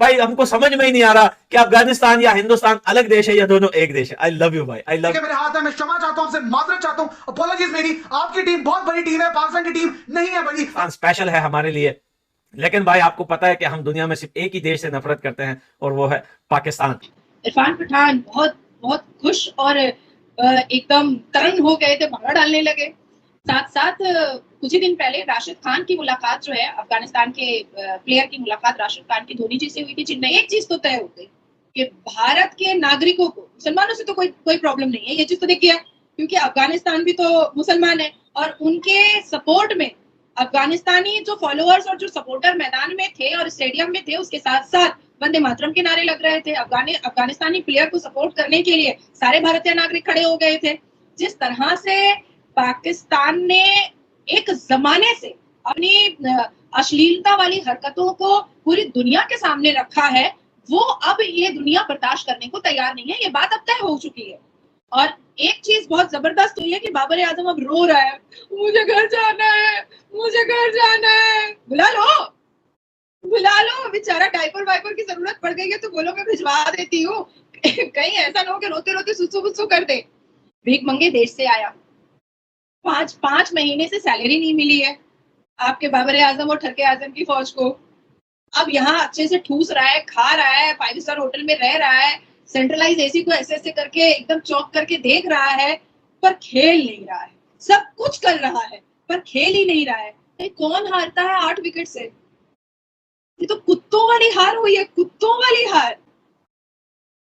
भाई हमको समझ में ही नहीं आ रहा कि अफगानिस्तान या हिंदुस्तान अलग देश है या दोनों एक देश है। आई लव यू भाई, आई लव। मेरे हाथ है, मैं क्षमा चाहता हूं, आपसे माजरत चाहता हूं, अपोलॉजीज मेरी। आपकी टीम बहुत बड़ी टीम है, पाकिस्तान की टीम नहीं है बड़ी। स्पेशल है हमारे लिए, लेकिन भाई आपको पता है कि हम दुनिया में सिर्फ एक ही देश से नफरत करते हैं और वो है पाकिस्तान। इरफान पठान बहुत बहुत खुश और एकदम तरण हो गए थे, भागा डालने लगे। साथ साथ कुछ ही दिन पहले राशिद खान की मुलाकात जो है, अफगानिस्तान के प्लेयर की मुलाकात राशिद खान की धोनी जी से हुई थी। चेन्नई एक चीज तो तय हो गई कि भारत के नागरिकों को, मुसलमानों से तो कोई प्रॉब्लम नहीं है, ये चीज तो देखिए, क्योंकि अफगानिस्तान भी तो मुसलमान है और उनके सपोर्ट में अफगानिस्तानी जो फॉलोअर्स और जो सपोर्टर मैदान में थे और स्टेडियम में थे, उसके साथ साथ वंदे मातरम के नारे लग रहे थे। अफगानिस्तानी प्लेयर को सपोर्ट करने के लिए सारे भारतीय नागरिक खड़े हो गए थे। जिस तरह से पाकिस्तान ने एक जमाने से अपनी अश्लीलता वाली हरकतों को पूरी दुनिया के सामने रखा है, वो अब ये दुनिया बर्दाश्त करने को तैयार नहीं है। ये बात अब तय हो चुकी है। और एक चीज बहुत जबरदस्त हुई है कि बाबर आजम अब रो रहा है, मुझे घर जाना है, मुझे घर जाना है। बुला लो, बेचारा डायपर वाइपर की जरूरत पड़ गई है तो बोलो मैं भिजवा देती हूँ। कहीं ऐसा ना हो कि रोते रोते सुसु बुसु कर दे। भीख मंगे देश से आया, पांच महीने से सैलरी नहीं मिली है आपके बाबर आजम और ठरके आजम की फौज को। अब यहाँ अच्छे से ठूस रहा है, खा रहा है, 5 स्टार होटल में रह रहा है, सेंट्रलाइज एसी को ऐसे ऐसे करके एकदम चौक करके देख रहा है, पर खेल नहीं रहा है। सब कुछ कर रहा है पर खेल ही नहीं रहा है। कौन हारता है 8 विकेट से? ये तो कुत्तों वाली हार हुई है, कुत्तों वाली हार।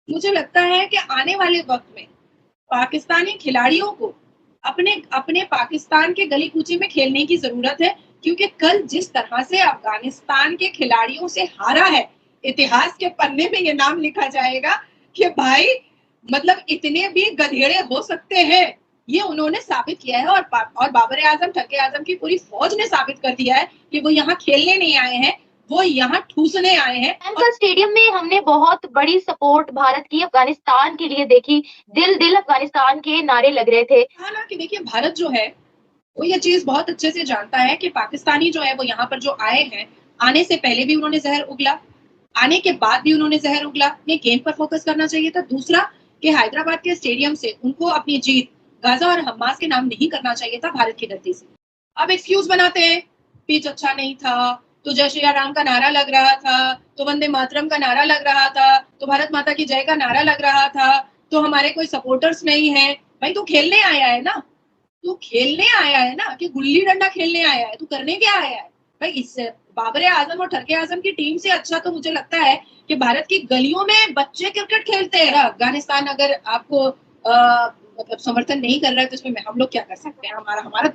मुझे लगता है कि आने वाले वक्त में पाकिस्तानी खिलाड़ियों को अपने पाकिस्तान के गली कूचे में खेलने की जरूरत है, क्योंकि कल जिस तरह से अफगानिस्तान के खिलाड़ियों से हारा है, इतिहास के पन्ने में ये नाम लिखा जाएगा कि भाई मतलब इतने भी गधेड़े हो सकते हैं। ये उन्होंने साबित किया है और बाबर आजम, ठरके आजम की पूरी फौज ने साबित कर दिया है कि वो यहाँ खेलने नहीं आए हैं, वो यहाँ ठूसने आए हैं। कल स्टेडियम में हमने बहुत बड़ी सपोर्ट भारत की अफगानिस्तान के लिए देखी। दिल दिल अफगानिस्तान के नारे लग रहे थे। हालांकि देखिए, भारत जो है वो ये चीज बहुत अच्छे से जानता है कि पाकिस्तानी जो है वो यहाँ पर जो आए हैं, आने से पहले भी उन्होंने जहर उगला, आने के बाद भी उन्होंने जहर उगला। ये गेम पर फोकस करना चाहिए था। दूसरा कि हैदराबाद के स्टेडियम से उनको अपनी जीत गाजा और हमास के नाम नहीं करना चाहिए था भारत की धरती से। अब एक्सक्यूज बनाते हैं, पिच अच्छा नहीं था, तो जय श्री राम का नारा लग रहा था, तो वंदे मातरम का नारा लग रहा था, तो भारत माता की जय का नारा लग रहा था, तो हमारे कोई सपोर्टर्स नहीं है। भाई तू खेलने आया है ना, तू खेलने आया है ना, कि गुल्ली डंडा खेलने आया है? तू करने क्या आया है? भाई इससे बाबर आजम और ठरके आजम की टीम से अच्छा तो मुझे लगता है कि भारत की गलियों में बच्चे क्रिकेट खेलते हैं। अफगानिस्तान अगर आपको मतलब समर्थन नहीं कर रहा है तो इसमें हम लोग क्या कर सकते हैं?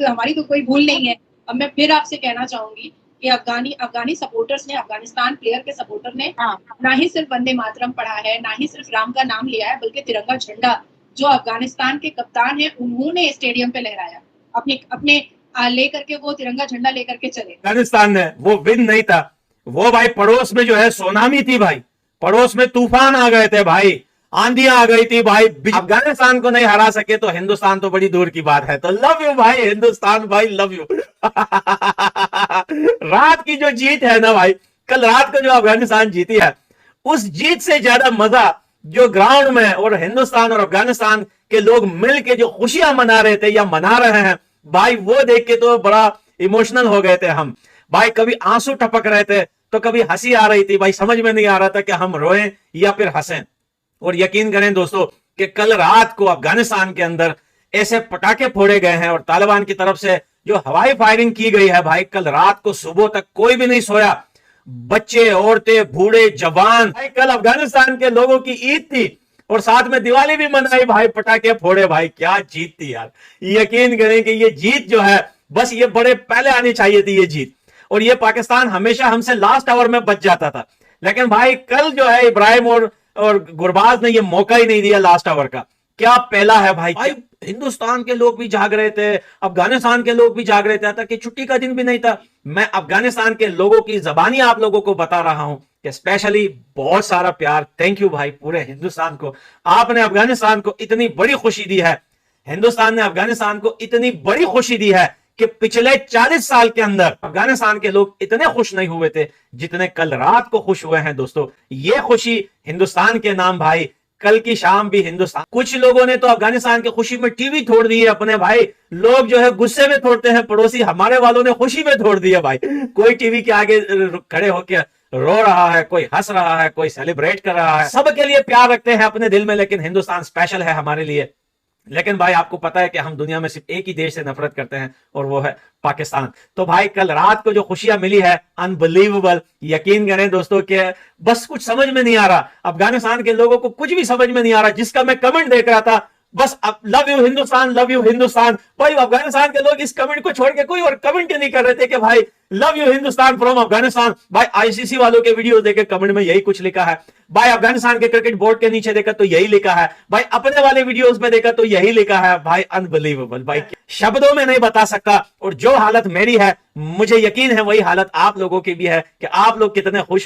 हमारी तो कोई भूल नहीं है। अब मैं फिर आपसे कहना चाहूंगी कि अफगानी सपोर्टर्स ने, अफगानिस्तान प्लेयर के सपोर्टर ने ना ही सिर्फ वंदे मातरम पढ़ा है, ना ही सिर्फ राम का नाम लिया है, बल्कि तिरंगा झंडा जो अफगानिस्तान के कप्तान है उन्होंने स्टेडियम पे लहराया, अपने लेकर के वो तिरंगा झंडा लेकर के चले। अफगानिस्तान ने वो विन नहीं था, वो भाई पड़ोस में जो है सुनामी थी भाई, पड़ोस में तूफान आ गए थे भाई, आंधियां आ गई थी भाई। अफगानिस्तान को नहीं हरा सके तो हिंदुस्तान तो बड़ी दूर की बात है। तो लव यू भाई हिंदुस्तान, भाई लव यू। रात की जो जीत है ना भाई, कल रात को जो अफगानिस्तान जीती है, उस जीत से ज्यादा मजा जो ग्राउंड में और हिंदुस्तान और अफगानिस्तान के लोग मिलके जो खुशियां मना रहे थे या मना रहे हैं भाई, वो देख के तो बड़ा इमोशनल हो गए थे हम भाई। कभी आंसू टपक रहे थे तो कभी हंसी आ रही थी भाई, समझ में नहीं आ रहा था कि हम रोएं या फिर हंसें। और यकीन करें दोस्तों कि कल रात को अफगानिस्तान के अंदर ऐसे पटाखे फोड़े गए हैं और तालिबान की तरफ से जो हवाई फायरिंग की गई है भाई, कल रात को सुबह तक कोई भी नहीं सोया, बच्चे, औरतें, बूढ़े, जवान। भाई कल अफगानिस्तान के लोगों की ईद थी और साथ में दिवाली भी मनाई भाई, पटाखे फोड़े भाई। क्या जीत थी यार, यकीन करें कि ये जीत जो है बस ये बड़े पहले आनी चाहिए थी ये जीत। और ये पाकिस्तान हमेशा हमसे लास्ट आवर में बच जाता था, लेकिन भाई कल जो है इब्राहिम और गुरबाज ने ये मौका ही नहीं दिया लास्ट आवर का। क्या पहला है भाई। हिंदुस्तान के लोग भी जाग रहे थे, अफगानिस्तान के लोग भी जाग रहे थे, कि छुट्टी का दिन भी नहीं था। मैं अफगानिस्तान के लोगों की जबानी आप लोगों को बता रहा हूं कि स्पेशली बहुत सारा प्यार, थैंक यू भाई पूरे हिंदुस्तान को। आपने अफगानिस्तान को इतनी बड़ी खुशी दी है, हिंदुस्तान ने अफगानिस्तान को इतनी बड़ी खुशी दी है कि पिछले 40 साल के अंदर अफगानिस्तान के लोग इतने खुश नहीं हुए थे जितने कल रात को खुश हुए हैं दोस्तों। ये खुशी हिंदुस्तान के नाम भाई, कल की शाम भी हिंदुस्तान। कुछ लोगों ने तो अफगानिस्तान की खुशी में टीवी तोड़ दिए अपने भाई। लोग जो है गुस्से में तोड़ते हैं, पड़ोसी हमारे वालों ने खुशी में तोड़ दिया भाई। कोई टीवी के आगे खड़े होकर रो रहा है, कोई हंस रहा है, कोई सेलिब्रेट कर रहा है। सबके लिए प्यार रखते हैं अपने दिल में, लेकिन हिंदुस्तान स्पेशल है हमारे लिए। लेकिन भाई आपको पता है कि हम दुनिया में सिर्फ एक ही देश से नफरत करते हैं और वो है पाकिस्तान। तो भाई कल रात को जो खुशियां मिली है अनबिलीवेबल, यकीन करें दोस्तों कि बस कुछ समझ में नहीं आ रहा। अफगानिस्तान के लोगों को कुछ भी समझ में नहीं आ रहा। जिसका मैं कमेंट देख रहा था बस love you Hindustan, love you Hindustan. भाई अफगानिस्तान के लोग इस कमेंट को छोड़ के कोई और कमेंट नहीं कर रहे थे कि भाई love you Hindustan from Afghanistan. भाई आईसीसी वालों के वीडियो देखे कमेंट में यही कुछ लिखा है। भाई अफगानिस्तान के क्रिकेट बोर्ड के नीचे देखा तो यही लिखा है। भाई अपने वाले वीडियोस में देखा तो यही लिखा है। भाई अनबिलीवेबल भाई, शब्दों में नहीं बता सकता। और जो हालत मेरी है मुझे यकीन है वही हालत आप लोगों की भी है कि आप लोग कितने खुश